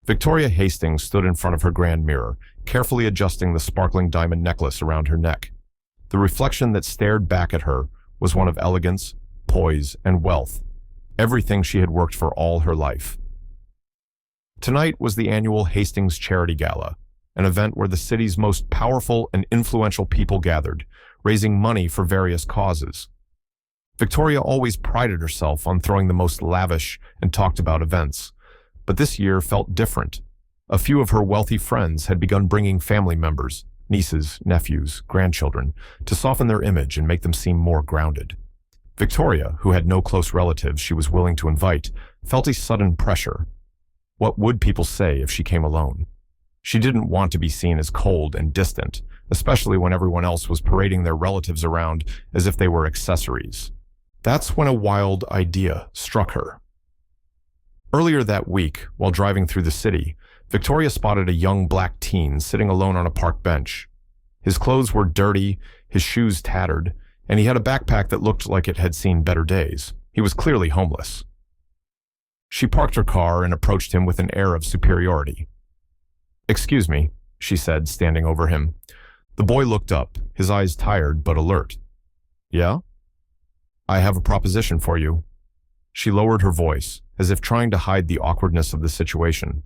Victoria Hastings stood in front of her grand mirror, carefully adjusting the sparkling diamond necklace around her neck. The reflection that stared back at her was one of elegance, poise, and wealth, everything she had worked for all her life. Tonight was the annual Hastings Charity Gala, an event where the city's most powerful and influential people gathered, raising money for various causes. Victoria always prided herself on throwing the most lavish and talked about events, but this year felt different. A few of her wealthy friends had begun bringing family members, nieces, nephews, grandchildren, to soften their image and make them seem more grounded. Victoria, who had no close relatives she was willing to invite, felt a sudden pressure. What would people say if she came alone? She didn't want to be seen as cold and distant, especially when everyone else was parading their relatives around as if they were accessories. That's when a wild idea struck her. Earlier that week, while driving through the city, Victoria spotted a young black teen sitting alone on a park bench. His clothes were dirty, his shoes tattered, and he had a backpack that looked like it had seen better days. He was clearly homeless. She parked her car and approached him with an air of superiority. "Excuse me," she said, standing over him. The boy looked up, his eyes tired but alert. "Yeah? I have a proposition for you." She lowered her voice, as if trying to hide the awkwardness of the situation.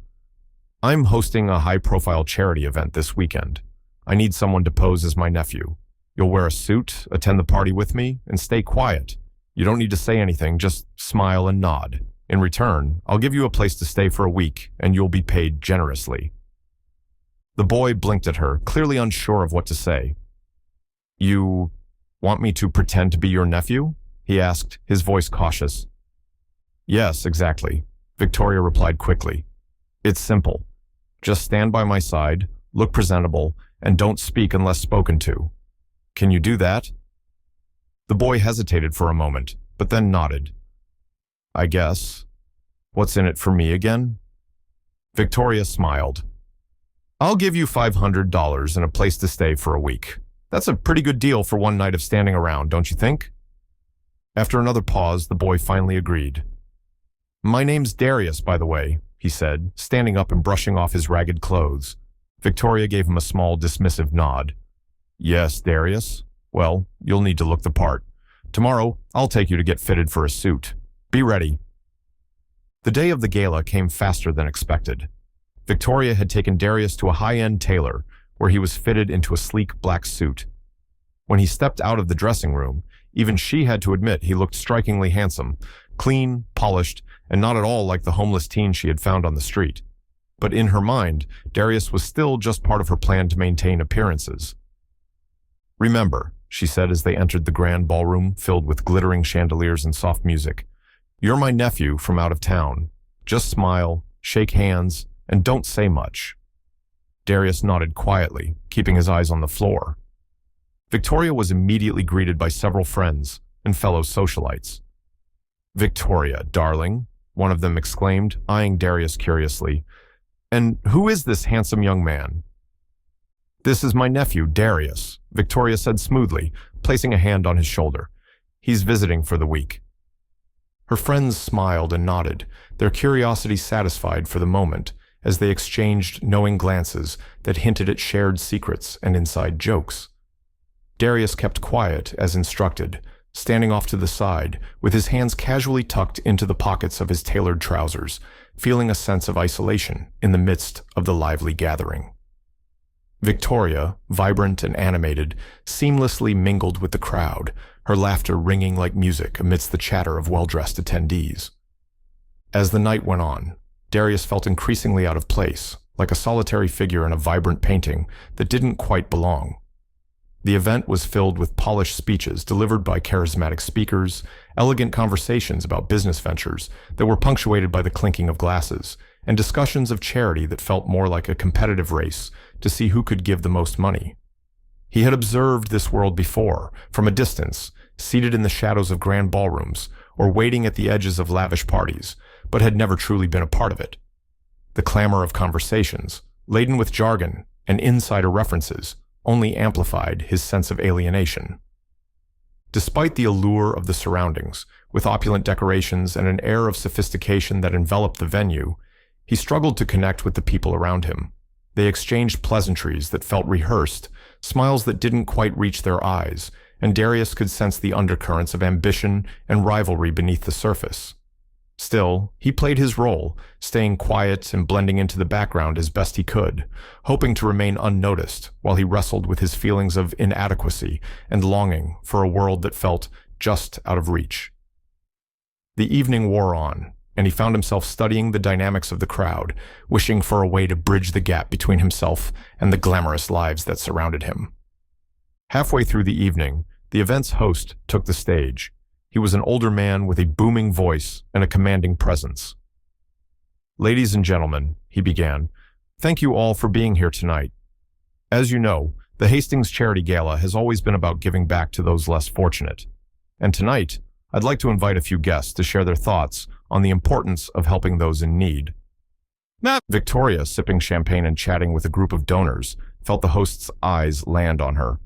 "I'm hosting a high-profile charity event this weekend. I need someone to pose as my nephew. You'll wear a suit, attend the party with me, and stay quiet. You don't need to say anything, just smile and nod. In return, I'll give you a place to stay for a week, and you'll be paid generously." The boy blinked at her, clearly unsure of what to say. "You want me to pretend to be your nephew?" he asked, his voice cautious. "Yes, exactly," Victoria replied quickly. "It's simple. Just stand by my side, look presentable, and don't speak unless spoken to. Can you do that?" The boy hesitated for a moment, but then nodded. "I guess. What's in it for me again?" Victoria smiled. "I'll give you $500 and a place to stay for a week. That's a pretty good deal for one night of standing around, don't you think?" After another pause, the boy finally agreed. "My name's Darius, by the way," he said, standing up and brushing off his ragged clothes. Victoria gave him a small, dismissive nod. "Yes, Darius? Well, you'll need to look the part. Tomorrow, I'll take you to get fitted for a suit. Be ready." The day of the gala came faster than expected. Victoria had taken Darius to a high-end tailor, where he was fitted into a sleek black suit. When he stepped out of the dressing room, even she had to admit he looked strikingly handsome, clean, polished, and not at all like the homeless teen she had found on the street. But in her mind, Darius was still just part of her plan to maintain appearances. "Remember," she said as they entered the grand ballroom filled with glittering chandeliers and soft music, "you're my nephew from out of town. Just smile, shake hands, and don't say much." Darius nodded quietly, keeping his eyes on the floor. Victoria was immediately greeted by several friends and fellow socialites. "Victoria, darling," one of them exclaimed, eyeing Darius curiously. "And who is this handsome young man?" "This is my nephew, Darius," Victoria said smoothly, placing a hand on his shoulder. "He's visiting for the week." Her friends smiled and nodded, their curiosity satisfied for the moment, as they exchanged knowing glances that hinted at shared secrets and inside jokes. Darius kept quiet as instructed, standing off to the side, with his hands casually tucked into the pockets of his tailored trousers, feeling a sense of isolation in the midst of the lively gathering. Victoria, vibrant and animated, seamlessly mingled with the crowd, her laughter ringing like music amidst the chatter of well-dressed attendees. As the night went on, Darius felt increasingly out of place, like a solitary figure in a vibrant painting that didn't quite belong. The event was filled with polished speeches delivered by charismatic speakers, elegant conversations about business ventures that were punctuated by the clinking of glasses, and discussions of charity that felt more like a competitive race to see who could give the most money. He had observed this world before, from a distance, seated in the shadows of grand ballrooms, or waiting at the edges of lavish parties, but had never truly been a part of it. The clamor of conversations, laden with jargon and insider references, only amplified his sense of alienation. Despite the allure of the surroundings, with opulent decorations and an air of sophistication that enveloped the venue, He struggled to connect with the people around him. They exchanged pleasantries that felt rehearsed, smiles that didn't quite reach their eyes, and Darius could sense the undercurrents of ambition and rivalry beneath the surface. Still, he played his role, staying quiet and blending into the background as best he could, hoping to remain unnoticed while he wrestled with his feelings of inadequacy and longing for a world that felt just out of reach. The evening wore on, and he found himself studying the dynamics of the crowd, wishing for a way to bridge the gap between himself and the glamorous lives that surrounded him. Halfway through the evening, the event's host took the stage. He was an older man with a booming voice and a commanding presence. "Ladies and gentlemen," he began, "thank you all for being here tonight. As you know, the Hastings Charity Gala has always been about giving back to those less fortunate. And tonight, I'd like to invite a few guests to share their thoughts on the importance of helping those in need." Victoria, sipping champagne and chatting with a group of donors, felt the host's eyes land on her.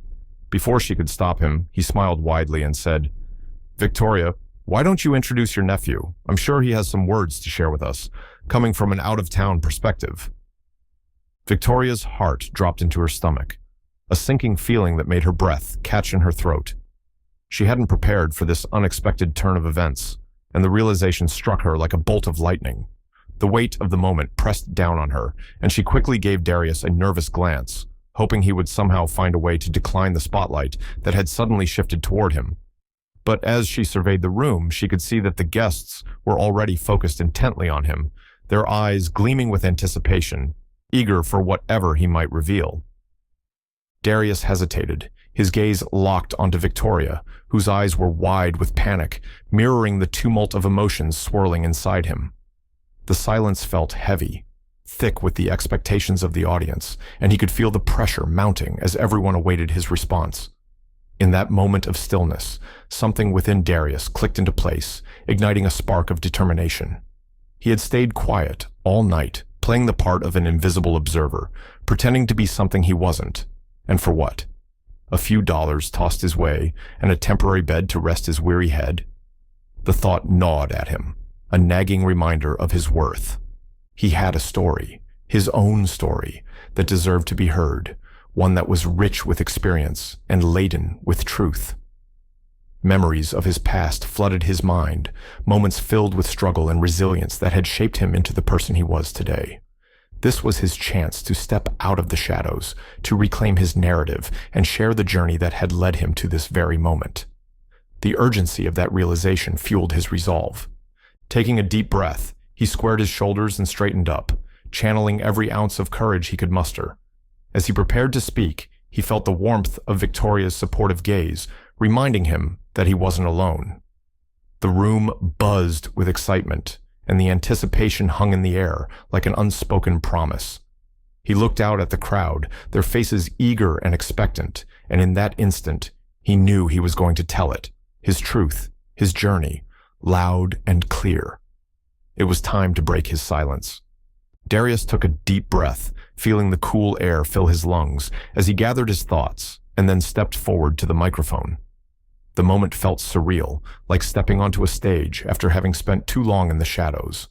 Before she could stop him, he smiled widely and said, "Victoria, why don't you introduce your nephew? I'm sure he has some words to share with us, coming from an out-of-town perspective." Victoria's heart dropped into her stomach, a sinking feeling that made her breath catch in her throat. She hadn't prepared for this unexpected turn of events, and the realization struck her like a bolt of lightning. The weight of the moment pressed down on her, and she quickly gave Darius a nervous glance, hoping he would somehow find a way to decline the spotlight that had suddenly shifted toward him. But as she surveyed the room, she could see that the guests were already focused intently on him, their eyes gleaming with anticipation, eager for whatever he might reveal. Darius hesitated, his gaze locked onto Victoria, whose eyes were wide with panic, mirroring the tumult of emotions swirling inside him. The silence felt heavy, thick with the expectations of the audience, and he could feel the pressure mounting as everyone awaited his response. In that moment of stillness, something within Darius clicked into place, igniting a spark of determination. He had stayed quiet all night, playing the part of an invisible observer, pretending to be something he wasn't. And for what? A few dollars tossed his way, and a temporary bed to rest his weary head? The thought gnawed at him, a nagging reminder of his worth. He had a story, his own story, that deserved to be heard, one that was rich with experience and laden with truth. Memories of his past flooded his mind, moments filled with struggle and resilience that had shaped him into the person he was today. This was his chance to step out of the shadows, to reclaim his narrative and share the journey that had led him to this very moment. The urgency of that realization fueled his resolve. Taking a deep breath, he squared his shoulders and straightened up, channeling every ounce of courage he could muster. As he prepared to speak, he felt the warmth of Victoria's supportive gaze, reminding him that he wasn't alone. The room buzzed with excitement, and the anticipation hung in the air like an unspoken promise. He looked out at the crowd, their faces eager and expectant, and in that instant, he knew he was going to tell it, his truth, his journey, loud and clear. It was time to break his silence. Darius took a deep breath, feeling the cool air fill his lungs as he gathered his thoughts, and then stepped forward to the microphone. The moment felt surreal, like stepping onto a stage after having spent too long in the shadows.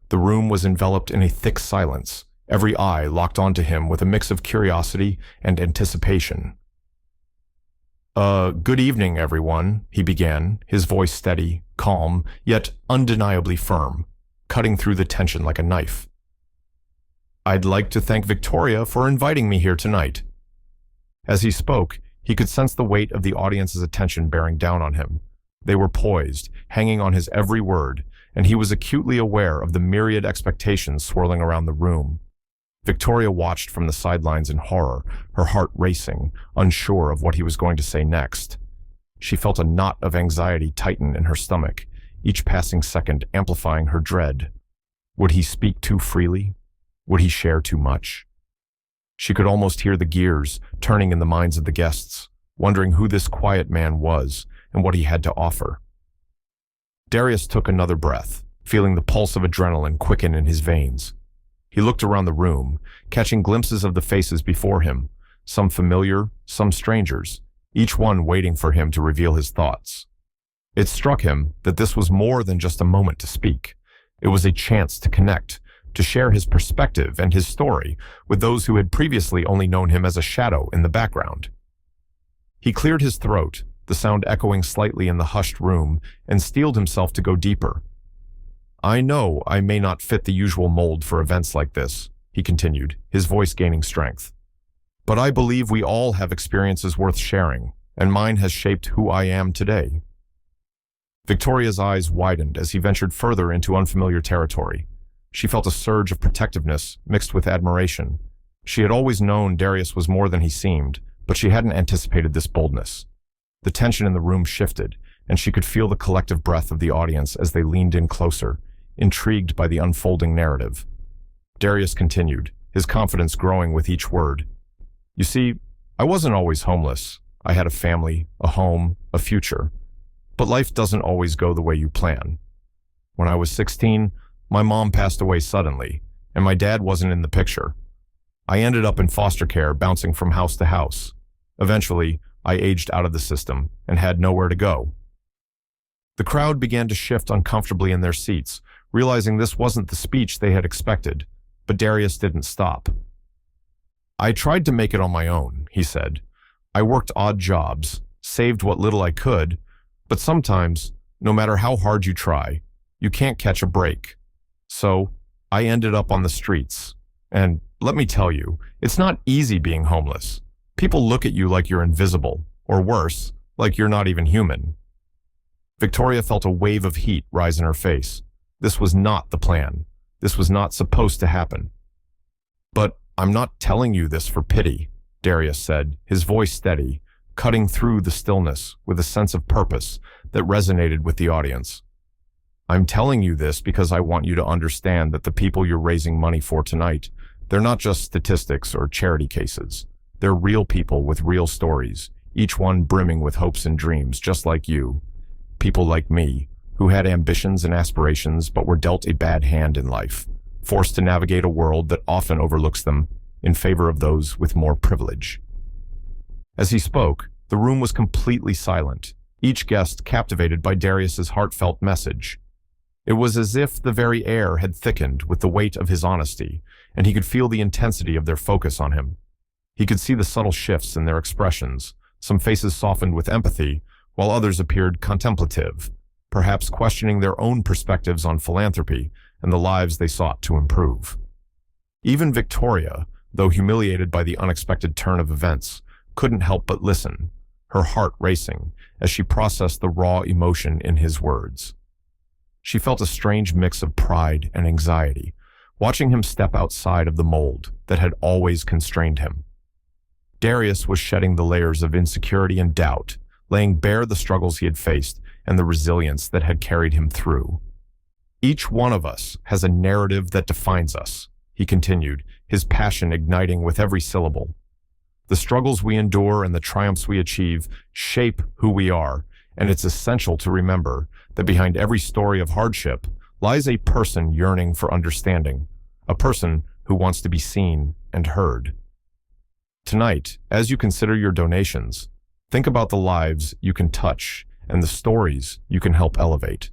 The room was enveloped in a thick silence, every eye locked onto him with a mix of curiosity and anticipation. Good evening, everyone," he began, his voice steady, calm, yet undeniably firm, cutting through the tension like a knife. "I'd like to thank Victoria for inviting me here tonight." As he spoke, he could sense the weight of the audience's attention bearing down on him. They were poised, hanging on his every word, and he was acutely aware of the myriad expectations swirling around the room. Victoria watched from the sidelines in horror, her heart racing, unsure of what he was going to say next. She felt a knot of anxiety tighten in her stomach, each passing second amplifying her dread. Would he speak too freely? Would he share too much? She could almost hear the gears turning in the minds of the guests, wondering who this quiet man was and what he had to offer. Darius took another breath, feeling the pulse of adrenaline quicken in his veins. He looked around the room, catching glimpses of the faces before him, some familiar, some strangers, each one waiting for him to reveal his thoughts. It struck him that this was more than just a moment to speak. It was a chance to connect, to share his perspective and his story with those who had previously only known him as a shadow in the background. He cleared his throat, the sound echoing slightly in the hushed room, and steeled himself to go deeper. "I know I may not fit the usual mold for events like this," he continued, his voice gaining strength. "But I believe we all have experiences worth sharing, and mine has shaped who I am today." Victoria's eyes widened as he ventured further into unfamiliar territory. She felt a surge of protectiveness mixed with admiration. She had always known Darius was more than he seemed, but she hadn't anticipated this boldness. The tension in the room shifted, and she could feel the collective breath of the audience as they leaned in closer, intrigued by the unfolding narrative. Darius continued, his confidence growing with each word. "You see, I wasn't always homeless. I had a family, a home, a future. But life doesn't always go the way you plan. When I was 16, my mom passed away suddenly, and my dad wasn't in the picture. I ended up in foster care, bouncing from house to house. Eventually, I aged out of the system and had nowhere to go." The crowd began to shift uncomfortably in their seats, realizing this wasn't the speech they had expected, but Darius didn't stop. "I tried to make it on my own," he said. "I worked odd jobs, saved what little I could, but sometimes, no matter how hard you try, you can't catch a break. So, I ended up on the streets. And let me tell you, it's not easy being homeless. People look at you like you're invisible, or worse, like you're not even human." Victoria felt a wave of heat rise in her face. This was not the plan. This was not supposed to happen. "But I'm not telling you this for pity," Darius said, his voice steady, cutting through the stillness with a sense of purpose that resonated with the audience. "I'm telling you this because I want you to understand that the people you're raising money for tonight, they're not just statistics or charity cases. They're real people with real stories, each one brimming with hopes and dreams, just like you. People like me, who had ambitions and aspirations but were dealt a bad hand in life, forced to navigate a world that often overlooks them in favor of those with more privilege." As he spoke, the room was completely silent, each guest captivated by Darius's heartfelt message. It was as if the very air had thickened with the weight of his honesty, and he could feel the intensity of their focus on him. He could see the subtle shifts in their expressions, some faces softened with empathy, while others appeared contemplative, perhaps questioning their own perspectives on philanthropy and the lives they sought to improve. Even Victoria, though humiliated by the unexpected turn of events, couldn't help but listen, her heart racing as she processed the raw emotion in his words. She felt a strange mix of pride and anxiety, watching him step outside of the mold that had always constrained him. Darius was shedding the layers of insecurity and doubt, laying bare the struggles he had faced and the resilience that had carried him through. "Each one of us has a narrative that defines us," he continued, his passion igniting with every syllable. "The struggles we endure and the triumphs we achieve shape who we are, and it's essential to remember that behind every story of hardship lies a person yearning for understanding, a person who wants to be seen and heard." Tonight, as you consider your donations, think about the lives you can touch and the stories you can help elevate.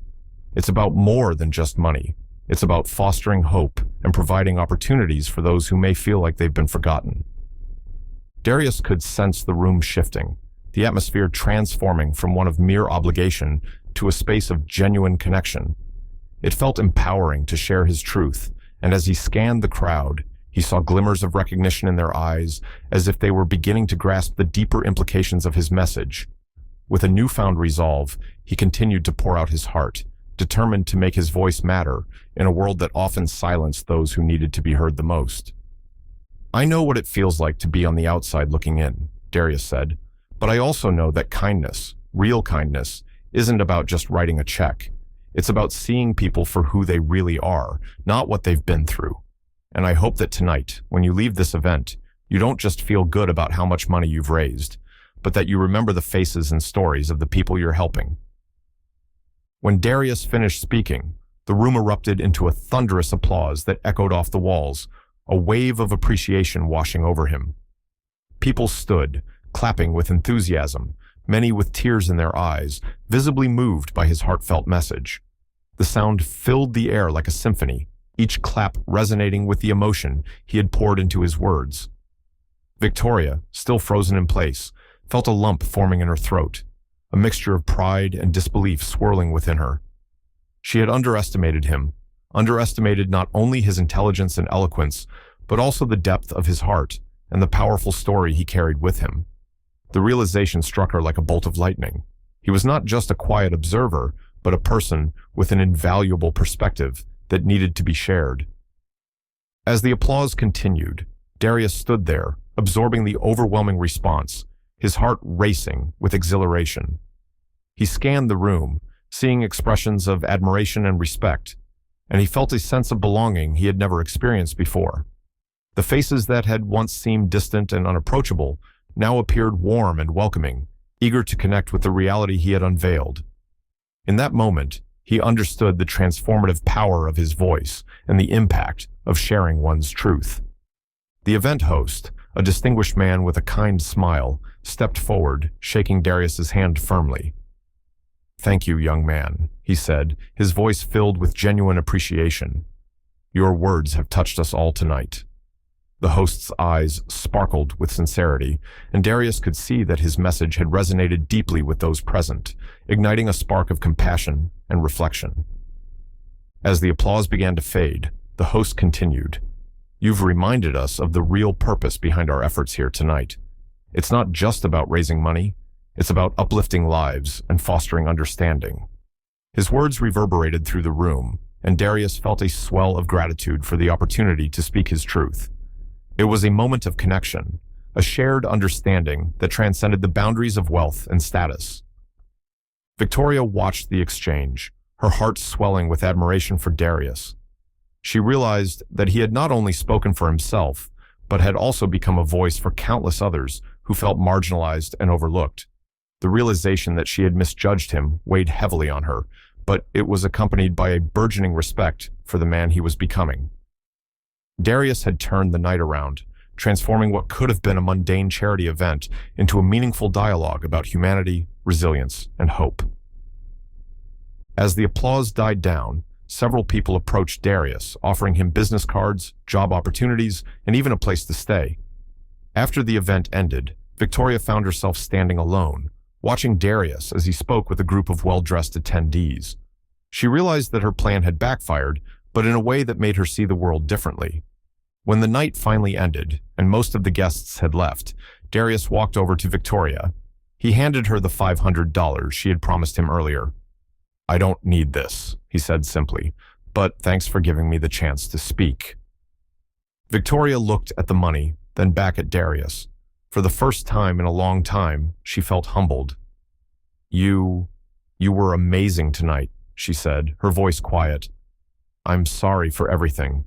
It's about more than just money. It's about fostering hope and providing opportunities for those who may feel like they've been forgotten. Darius could sense the room shifting, the atmosphere transforming from one of mere obligation to a space of genuine connection. It felt empowering to share his truth, and as he scanned the crowd, he saw glimmers of recognition in their eyes, as if they were beginning to grasp the deeper implications of his message. With a newfound resolve, he continued to pour out his heart, determined to make his voice matter in a world that often silenced those who needed to be heard the most. "I know what it feels like to be on the outside looking in," Darius said, "but I also know that kindness, real kindness, isn't about just writing a check. It's about seeing people for who they really are, not what they've been through. And I hope that tonight, when you leave this event, you don't just feel good about how much money you've raised, but that you remember the faces and stories of the people you're helping." When Darius finished speaking, the room erupted into a thunderous applause that echoed off the walls, a wave of appreciation washing over him. People stood, clapping with enthusiasm, many with tears in their eyes, visibly moved by his heartfelt message. The sound filled the air like a symphony, each clap resonating with the emotion he had poured into his words. Victoria, still frozen in place, felt a lump forming in her throat, a mixture of pride and disbelief swirling within her. She had underestimated him, underestimated not only his intelligence and eloquence, but also the depth of his heart and the powerful story he carried with him. The realization struck her like a bolt of lightning. He was not just a quiet observer, but a person with an invaluable perspective that needed to be shared. As the applause continued, Darius stood there, absorbing the overwhelming response, his heart racing with exhilaration. He scanned the room, seeing expressions of admiration and respect, and he felt a sense of belonging he had never experienced before. The faces that had once seemed distant and unapproachable now appeared warm and welcoming, eager to connect with the reality he had unveiled. In that moment, he understood the transformative power of his voice and the impact of sharing one's truth. The event host, a distinguished man with a kind smile, stepped forward, shaking Darius's hand firmly. "Thank you, young man," he said, his voice filled with genuine appreciation. "Your words have touched us all tonight." The host's eyes sparkled with sincerity, and Darius could see that his message had resonated deeply with those present, igniting a spark of compassion and reflection. As the applause began to fade, the host continued, "You've reminded us of the real purpose behind our efforts here tonight. It's not just about raising money, it's about uplifting lives and fostering understanding." His words reverberated through the room, and Darius felt a swell of gratitude for the opportunity to speak his truth. It was a moment of connection, a shared understanding that transcended the boundaries of wealth and status. Victoria watched the exchange, her heart swelling with admiration for Darius. She realized that he had not only spoken for himself, but had also become a voice for countless others who felt marginalized and overlooked. The realization that she had misjudged him weighed heavily on her, but it was accompanied by a burgeoning respect for the man he was becoming. Darius had turned the night around, transforming what could have been a mundane charity event into a meaningful dialogue about humanity, resilience, and hope. As the applause died down, several people approached Darius, offering him business cards, job opportunities, and even a place to stay. After the event ended, Victoria found herself standing alone, watching Darius as he spoke with a group of well-dressed attendees. She realized that her plan had backfired, but in a way that made her see the world differently. When the night finally ended, and most of the guests had left, Darius walked over to Victoria. He handed her the $500 she had promised him earlier. "I don't need this," he said simply, "but thanks for giving me the chance to speak." Victoria looked at the money, then back at Darius. For the first time in a long time, she felt humbled. You were amazing tonight," she said, her voice quiet. "I'm sorry for everything.